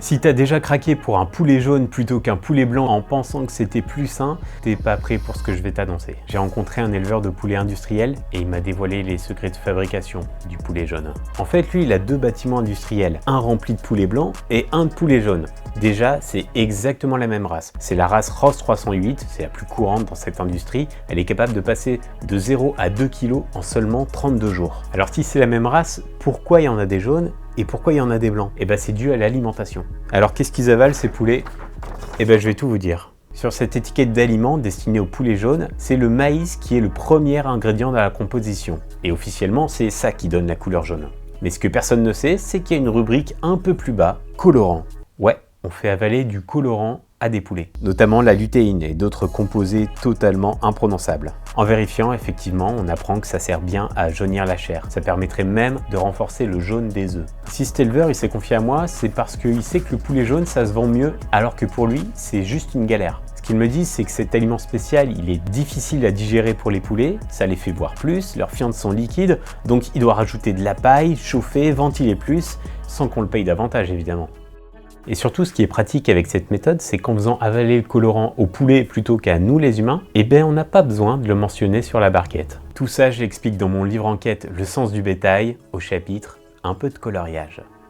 Si t'as déjà craqué pour un poulet jaune plutôt qu'un poulet blanc en pensant que c'était plus sain, t'es pas prêt pour ce que je vais t'annoncer. J'ai rencontré un éleveur de poulet industriel et il m'a dévoilé les secrets de fabrication du poulet jaune. En fait, lui, il a 2 bâtiments industriels, un rempli de poulet blanc et un de poulet jaune. Déjà, c'est exactement la même race. C'est la race Ross 308, c'est la plus courante dans cette industrie. Elle est capable de passer de 0 à 2 kg en seulement 32 jours. Alors si c'est la même race, pourquoi il y en a des jaunes et pourquoi il y en a des blancs? Eh ben c'est dû à l'alimentation. Alors qu'est-ce qu'ils avalent ces poulets? Eh ben je vais tout vous dire. Sur cette étiquette d'aliments destinée aux poulets jaunes, c'est le maïs qui est le premier ingrédient dans la composition. Et officiellement, c'est ça qui donne la couleur jaune. Mais ce que personne ne sait, c'est qu'il y a une rubrique un peu plus bas, colorant. Ouais, on fait avaler du colorant à des poulets, notamment la lutéine et d'autres composés totalement imprononçables. En vérifiant, effectivement, on apprend que ça sert bien à jaunir la chair. Ça permettrait même de renforcer le jaune des œufs. Si cet éleveur il s'est confié à moi, c'est parce qu'il sait que le poulet jaune ça se vend mieux, alors que pour lui, c'est juste une galère. Ce qu'il me dit, c'est que cet aliment spécial, il est difficile à digérer pour les poulets, ça les fait boire plus, leurs fientes sont liquides, donc il doit rajouter de la paille, chauffer, ventiler plus, sans qu'on le paye davantage évidemment. Et surtout, ce qui est pratique avec cette méthode, c'est qu'en faisant avaler le colorant au poulet plutôt qu'à nous les humains, eh ben on n'a pas besoin de le mentionner sur la barquette. Tout ça, je l'explique dans mon livre enquête Le sens du bétail, au chapitre Un peu de coloriage.